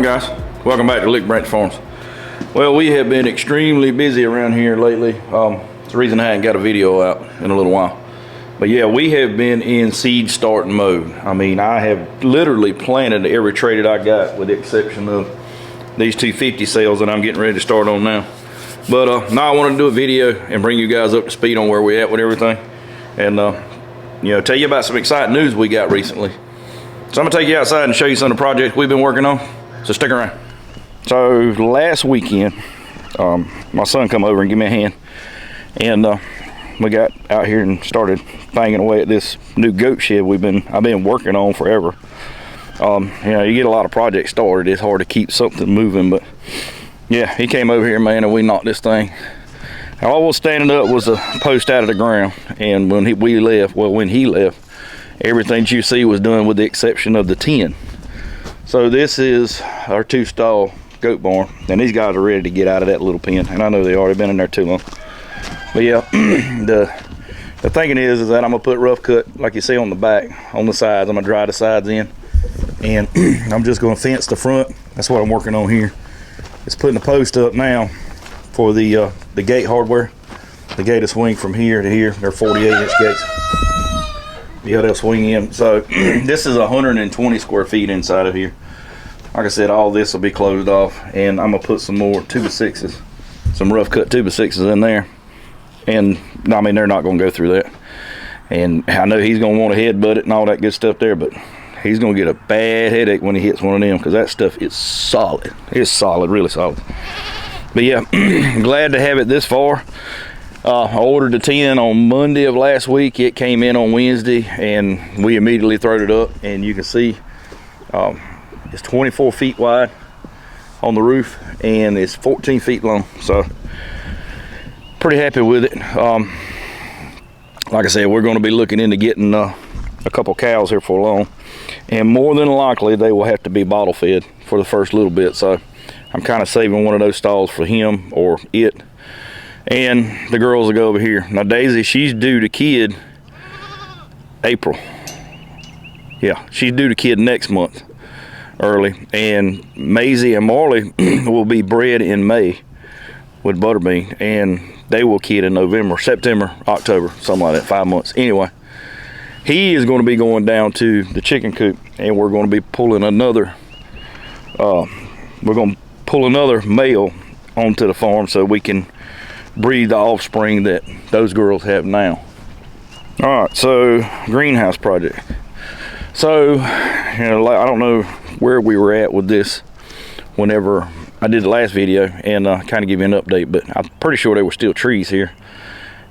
Morning guys, welcome back to Lick Branch Farms. Well, we have been extremely busy around here lately. It's the reason I hadn't got a video out in a little while. But yeah, we have been in seed starting mode. I mean, I have literally planted every tray that I got with the exception of these 250 sales that I'm getting ready to start on now. But now I want to do a video and bring you guys up to speed on where we're at with everything. And tell you about some exciting news we got recently. So I'm gonna take you outside and show you some of the projects we've been working on. So stick around. So last weekend, my son come over and give me a hand, and we got out here and started banging away at this new goat shed I've been working on forever. You get a lot of projects started, it's hard to keep something moving, but yeah, he came over here, man, and we knocked this thing. All was standing up was a post out of the ground, and when he left, everything you see was done with the exception of the 10. So this is our 2-stall goat barn, and these guys are ready to get out of that little pen, and I know they already been in there too long. But yeah, the thinking is that I'm gonna put rough cut like you see on the back, on the sides. I'm gonna dry the sides in, and I'm just gonna fence the front. That's what I'm working on here. It's putting the post up now for the gate hardware. The gate will swing from here to here. They're 48-inch gates. Yeah, they'll swing in. So this is 120 square feet inside of here. Like I said, all this will be closed off, and I'm gonna put some more 2x6s, some rough cut 2x6s in there. And I mean, they're not gonna go through that. And I know he's gonna want to headbutt it and all that good stuff there, but he's gonna get a bad headache when he hits one of them, because that stuff is solid. It's solid, really solid. But yeah, glad to have it this far. I ordered the 10 on Monday of last week. It came in on Wednesday, and we immediately throwed it up. And you can see it's 24 feet wide on the roof, and it's 14 feet long. So pretty happy with it. Like I said, we're going to be looking into getting a couple cows here for long, and more than likely they will have to be bottle fed for the first little bit. So I'm kind of saving one of those stalls for him or it. And the girls will go over here. Now Daisy, she's due to kid April. Yeah, she's due to kid next month early. And Maisie and Marley will be bred in May with Butterbean, and they will kid in November, September, October, something like that, 5 months. Anyway, he is going to be going down to the chicken coop, and we're going to be pulling another male onto the farm so we can breed the offspring that those girls have now. All right, so greenhouse project. So I don't know where we were at with this whenever I did the last video, and kind of give you an update, but I'm pretty sure there were still trees here.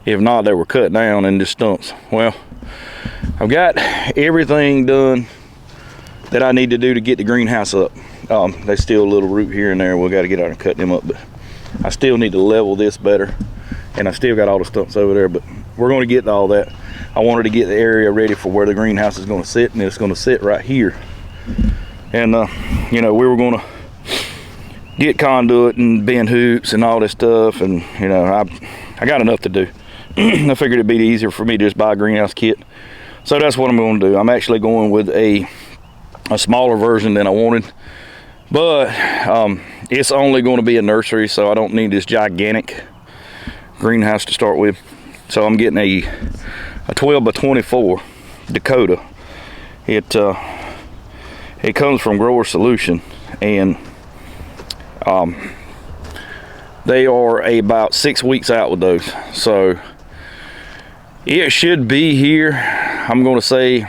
If not, they were cut down and just stumps. Well, I've got everything done that I need to do to get the greenhouse up. There's still a little root here and there. We got to get out and cut them up, but I still need to level this better, and I still got all the stumps over there, but we're going to get all that. I wanted to get the area ready for where the greenhouse is going to sit, and it's going to sit right here. And we were going to get conduit and bend hoops and all this stuff, and I got enough to do. I figured it'd be easier for me to just buy a greenhouse kit, so that's what I'm going to do. I'm actually going with a smaller version than I wanted, but it's only going to be a nursery, so I don't need this gigantic greenhouse to start with. So I'm getting a 12 by 24 Dakota. It comes from Grower Solution, and they are about 6 weeks out with those. So it should be here, I'm going to say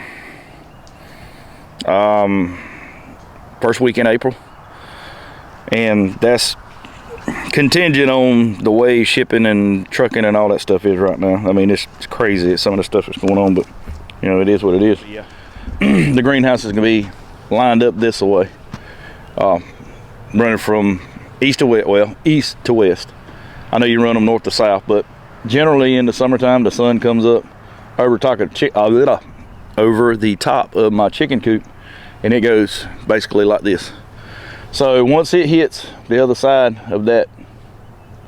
first week in April, and that's contingent on the way shipping and trucking and all that stuff is right now. I mean, it's crazy, some of the stuff that's going on, but it is what it is. Yeah. The greenhouse is going to be lined up this way, running from east to west. I know you run them north to south, but generally in the summertime the sun comes up over the top of my chicken coop, and it goes basically like this. So once it hits the other side of that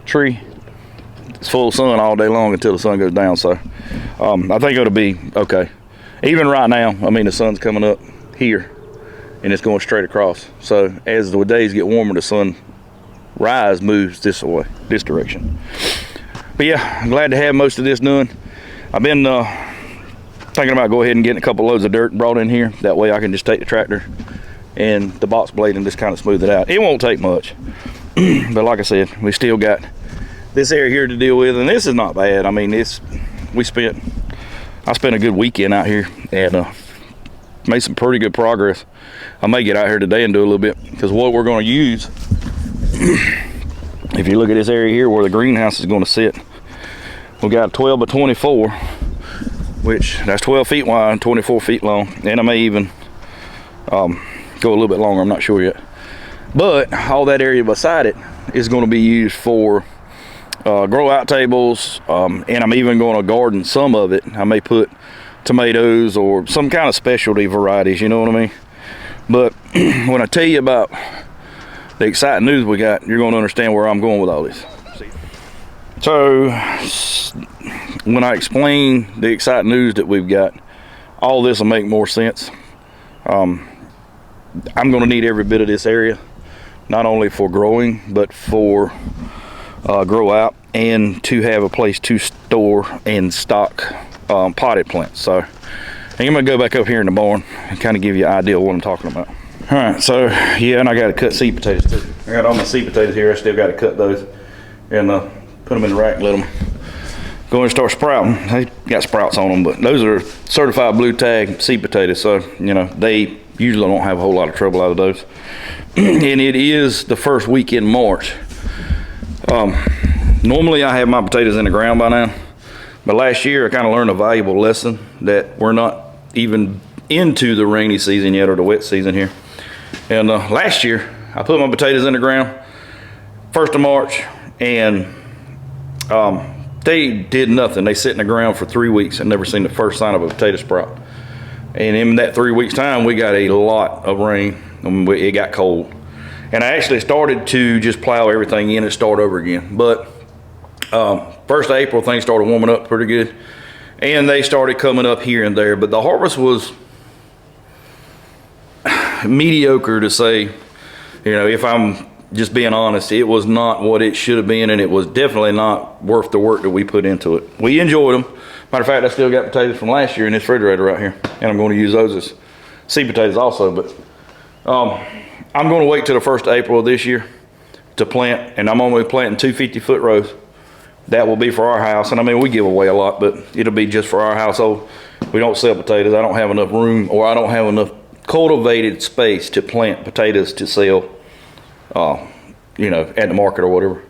tree, it's full sun all day long until the sun goes down. So I think it'll be okay. Even right now, I mean, the sun's coming up here and it's going straight across. So as the days get warmer, the sun rise moves this way, this direction. But yeah, I'm glad to have most of this done. I've been thinking about go ahead and getting a couple loads of dirt brought in here. That way I can just take the tractor and the box blade and just kind of smooth it out. It won't take much. But like I said, we still got this area here to deal with, and this is not bad. I mean, I spent a good weekend out here and made some pretty good progress. I may get out here today and do a little bit, because what we're going to use, if you look at this area here where the greenhouse is going to sit, we got 12 by 24, which that's 12 feet wide, 24 feet long, and I may even go a little bit longer, I'm not sure yet. But all that area beside it is going to be used for grow out tables, and I'm even going to garden some of it. I may put tomatoes or some kind of specialty varieties, you know what I mean? But when I tell you about the exciting news we got, you're going to understand where I'm going with all this. So when I explain the exciting news that we've got, all this will make more sense. I'm going to need every bit of this area, not only for growing, but for grow out, and to have a place to store and stock potted plants. So I'm gonna go back up here in the barn and kind of give you an idea of what I'm talking about. All right, so yeah, and I got to cut seed potatoes too. I got all my seed potatoes here. I still got to cut those and put them in the rack and let them go and start sprouting. They got sprouts on them, but those are certified blue tag seed potatoes, so you know they usually don't have a whole lot of trouble out of those. And it is the first week in March. Normally I have my potatoes in the ground by now, but last year I kind of learned a valuable lesson that we're not even into the rainy season yet, or the wet season here. And last year I put my potatoes in the ground 1st of March, and they did nothing. They sit in the ground for 3 weeks and never seen the first sign of a potato sprout. And in that 3 weeks time, we got a lot of rain. It got cold, and I actually started to just plow everything in and start over again. But 1st of April, things started warming up pretty good, and they started coming up here and there. But the harvest was mediocre, to say, you know, if I'm just being honest. It was not what it should have been, and it was definitely not worth the work that we put into it. We enjoyed them. Matter of fact, I still got potatoes from last year in this refrigerator right here, and I'm going to use those as seed potatoes also. But I'm going to wait till the 1st of April of this year to plant, and I'm only planting 2 50-foot rows. That will be for our house, and I mean, we give away a lot, but it'll be just for our household. We don't sell potatoes. I don't have enough room, or I don't have enough cultivated space to plant potatoes to sell, you know, at the market or whatever.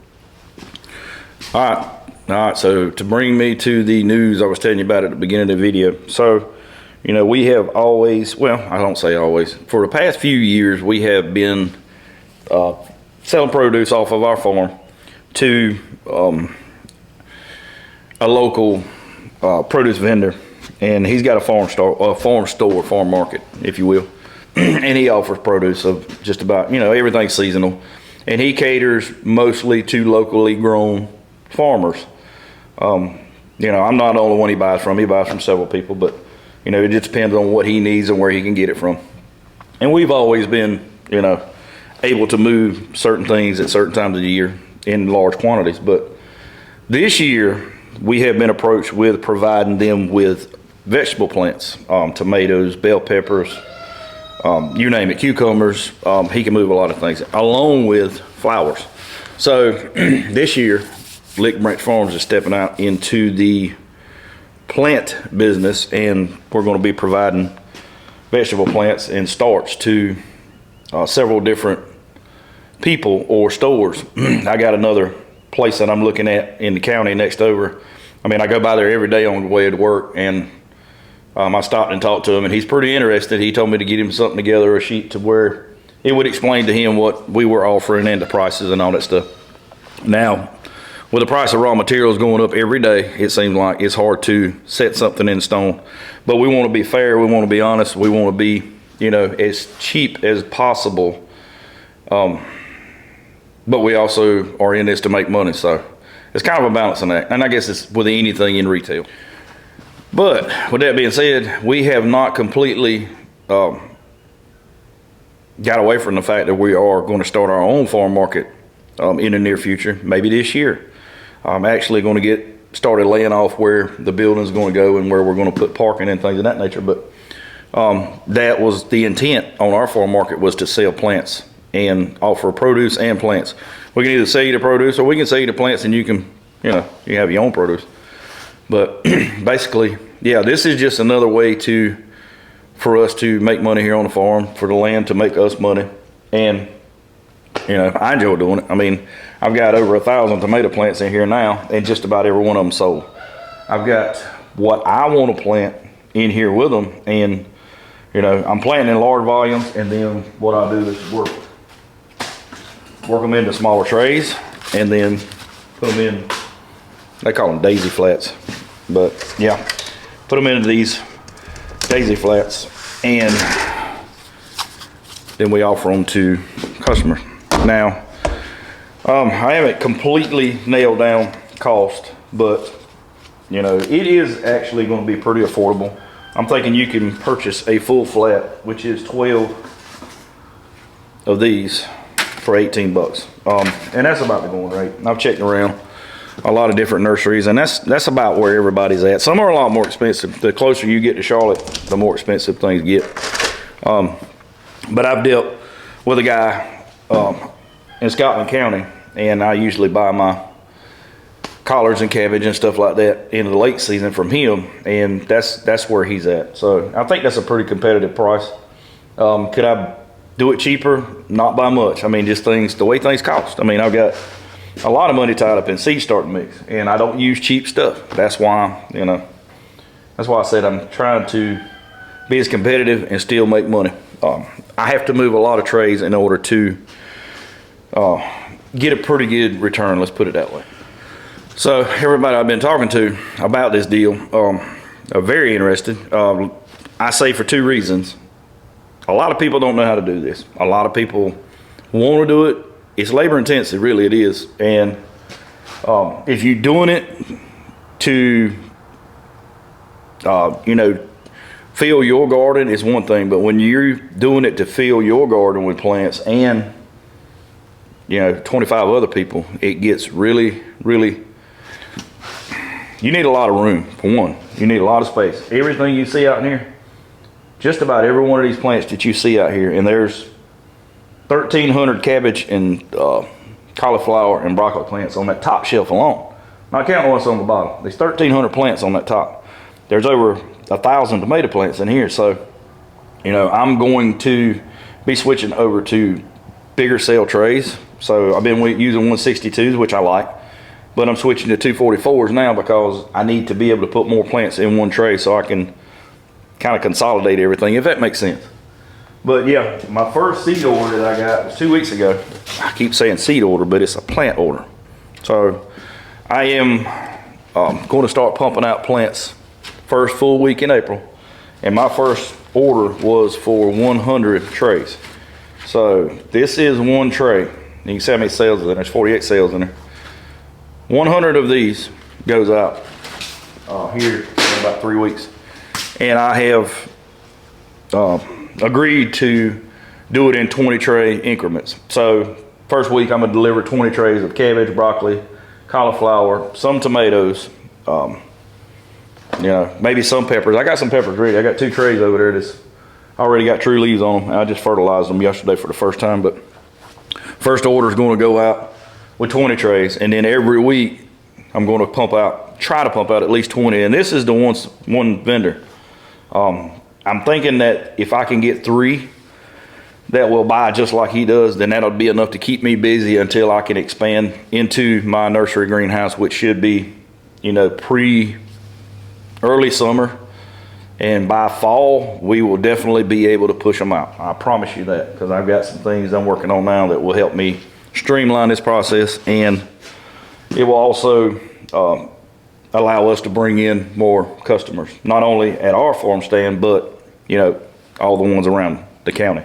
All right, so to bring me to the news I was telling you about at the beginning of the video. So, you know, we have always, well, I don't say always, for the past few years, we have been selling produce off of our farm to a local produce vendor, and he's got a farm market, if you will. And he offers produce of just about, you know, everything seasonal, and he caters mostly to locally grown farmers. You know, I'm not the only one he buys from. He buys from several people, but you know, it just depends on what he needs and where he can get it from. And we've always been, you know, able to move certain things at certain times of the year in large quantities. But this year we have been approached with providing them with vegetable plants, tomatoes, bell peppers, you name it, cucumbers. He can move a lot of things, along with flowers. So this year, Lick Branch Farms is stepping out into the plant business, and we're going to be providing vegetable plants and starts to several different people or stores. I got another place that I'm looking at in the county next over. I mean, I go by there every day on the way to work, and I stopped and talked to him, and he's pretty interested. He told me to get him something together, a sheet to where it would explain to him what we were offering and the prices and all that stuff. Now, with the price of raw materials going up every day, it seems like it's hard to set something in stone. But we want to be fair. We want to be honest. We want to be, you know, as cheap as possible. But we also are in this to make money. So it's kind of a balancing act. And I guess it's with anything in retail. But with that being said, we have not completely got away from the fact that we are going to start our own farm market in the near future, maybe this year. I'm actually going to get started laying off where the building's going to go and where we're going to put parking and things of that nature. But that was the intent on our farm market, was to sell plants and offer produce and plants. We can either sell you the produce or we can sell you the plants, and you can, you have your own produce. But basically, yeah, this is just another way for us to make money here on the farm, for the land to make us money. And I enjoy doing it. I mean, I've got over 1,000 tomato plants in here now, and just about every one of them sold. I've got what I want to plant in here with them, and I'm planting in large volumes, and then what I do is work them into smaller trays, and then put them in, they call them daisy flats, but yeah, put them into these daisy flats, and then we offer them to customers. Now, I haven't completely nailed down cost, but it is actually going to be pretty affordable. I'm thinking you can purchase a full flat, which is 12 of these, for 18 bucks. And that's about the going rate. I've checked around a lot of different nurseries, and that's about where everybody's at. Some are a lot more expensive. The closer you get to Charlotte, the more expensive things get. But I've dealt with a guy in Scotland County, and I usually buy my collards and cabbage and stuff like that in the late season from him, and that's where he's at. So I think that's a pretty competitive price. Could I do it cheaper? Not by much. I mean, just the way things cost. I mean, I've got a lot of money tied up in seed starting mix, and I don't use cheap stuff. That's why, that's why I said I'm trying to be as competitive and still make money. I have to move a lot of trays in order to get a pretty good return, let's put it that way. So everybody I've been talking to about this deal are very interested. I say for two reasons. A lot of people don't know how to do this. A lot of people want to do it. It's labor intensive, really it is. And if you're doing it to, fill your garden, is one thing. But when you're doing it to fill your garden with plants and 25 other people, it gets really, really, you need a lot of room, for one. You need a lot of space. Everything you see out in here, just about every one of these plants that you see out here, and there's 1,300 cabbage and cauliflower and broccoli plants on that top shelf alone. Not counting what's on the bottom. There's 1,300 plants on that top. There's over 1,000 tomato plants in here. So, I'm going to be switching over to bigger cell trays. So I've been using 162s, which I like, but I'm switching to 244s now because I need to be able to put more plants in one tray so I can kind of consolidate everything, if that makes sense. But yeah, my first seed order that I got was 2 weeks ago. I keep saying seed order, but it's a plant order. So I am going to start pumping out plants first full week in April. And my first order was for 100 trays. So this is one tray. You can see how many cells in there. There's 48 cells in there. 100 of these goes out here in about 3 weeks. And I have agreed to do it in 20 tray increments. So first week I'm gonna deliver 20 trays of cabbage, broccoli, cauliflower, some tomatoes, maybe some peppers. I got some peppers ready. I got 2 trays over there that's already got true leaves on them. I just fertilized them yesterday for the first time, but first order is going to go out with 20 trays, and then every week I'm going to try to pump out at least 20. And this is the one vendor. I'm thinking that if I can get 3 that will buy just like he does, then that'll be enough to keep me busy until I can expand into my nursery greenhouse, which should be, early summer. And by fall, we will definitely be able to push them out. I promise you that, because I've got some things I'm working on now that will help me streamline this process, and it will also allow us to bring in more customers, not only at our farm stand, but all the ones around the county.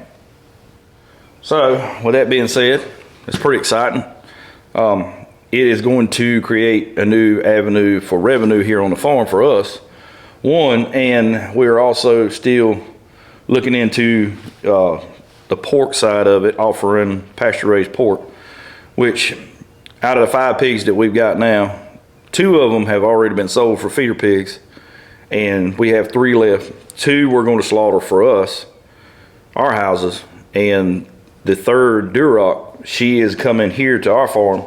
So with that being said, it's pretty exciting. It is going to create a new avenue for revenue here on the farm for us. One, and we're also still looking into the pork side of it, offering pasture-raised pork, which out of the 5 pigs that we've got now, 2 of them have already been sold for feeder pigs, and we have 3 left. 2 we're going to slaughter for us, our houses, and the 3rd, Duroc, she is coming here to our farm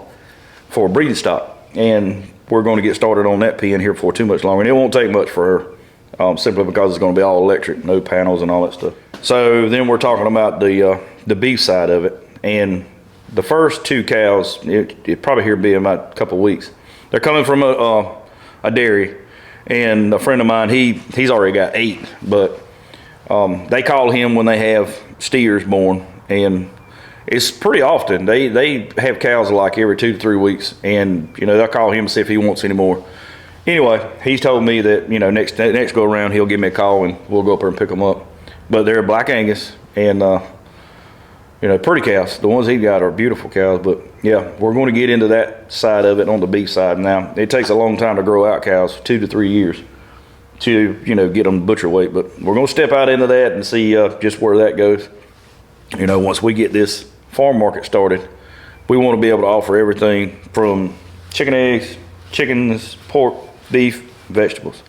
for breeding stock, and we're going to get started on that pen here before too much longer. And it won't take much for her, simply because it's going to be all electric, no panels and all that stuff. So then we're talking about the beef side of it, and the first 2 cows, it probably here be in about a couple of weeks. They're coming from a dairy, and a friend of mine, he's already got 8, but they call him when they have steers born, and it's pretty often. They have cows like every 2 to 3 weeks, and you know, they'll call him and see if he wants any more. Anyway, he's told me that, you know, next go around he'll give me a call and we'll go up there and pick them up. But they're Black Angus, and you know, pretty cows. The ones he got are beautiful cows. But yeah, we're going to get into that side of it on the beef side. Now it takes a long time to grow out cows, 2 to 3 years, to, you know, get them butcher weight. But we're going to step out into that and see just where that goes. You know, once we get this farm market started, we want to be able to offer everything from chicken eggs, chickens, pork, beef, vegetables.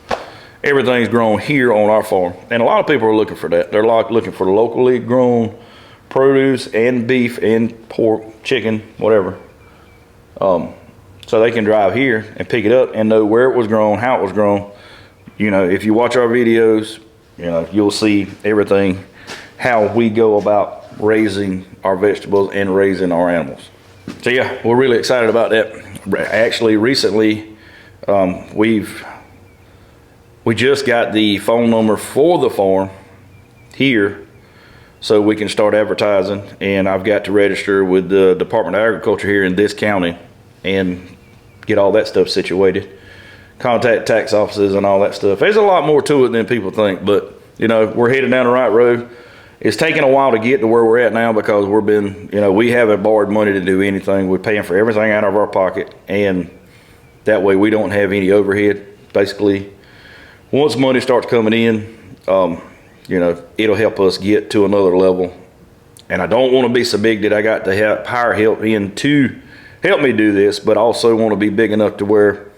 Everything's grown here on our farm, and a lot of people are looking for that. They're like looking for the locally grown produce and beef and pork, chicken, whatever, so they can drive here and pick it up and know where it was grown, how it was grown. You know, if you watch our videos, you know, you'll see everything, how we go about raising our vegetables and raising our animals. So yeah, we're really excited about that. Actually, recently, we just got the phone number for the farm here, so we can start advertising, and I've got to register with the Department of Agriculture here in this county and get all that stuff situated. Contact tax offices and all that stuff. There's a lot more to it than people think, but you know, we're headed down the right road. It's taken a while to get to where we're at now because we haven't borrowed money to do anything. We're paying for everything out of our pocket, and that way we don't have any overhead. Basically, once money starts coming in, you know, it'll help us get to another level. And I don't want to be so big that I got to hire help in to help me do this, but also want to be big enough to where,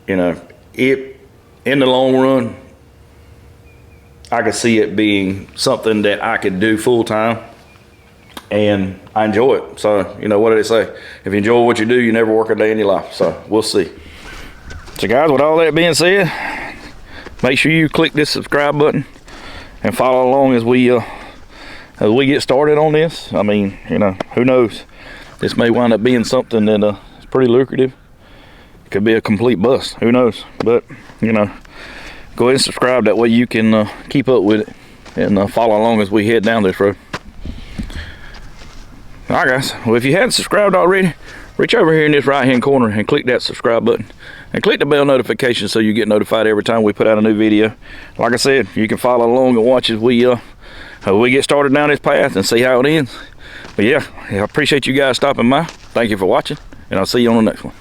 you know, in the long run, I could see it being something that I could do full time, and I enjoy it. So, you know, what did they say? If you enjoy what you do, you never work a day in your life. So we'll see. So guys, with all that being said, make sure you click this subscribe button and follow along as we get started on this. I mean, you know, who knows? This may wind up being something that is pretty lucrative. It could be a complete bust. Who knows? But, you know, go ahead and subscribe. That way you can keep up with it and follow along as we head down this road. All right, guys. Well, if you hadn't subscribed already, reach over here in this right hand corner and click that subscribe button and click the bell notification so you get notified every time we put out a new video. Like I said, you can follow along and watch as we get started down this path and see how it ends. But yeah, I appreciate you guys stopping by. Thank you for watching, and I'll see you on the next one.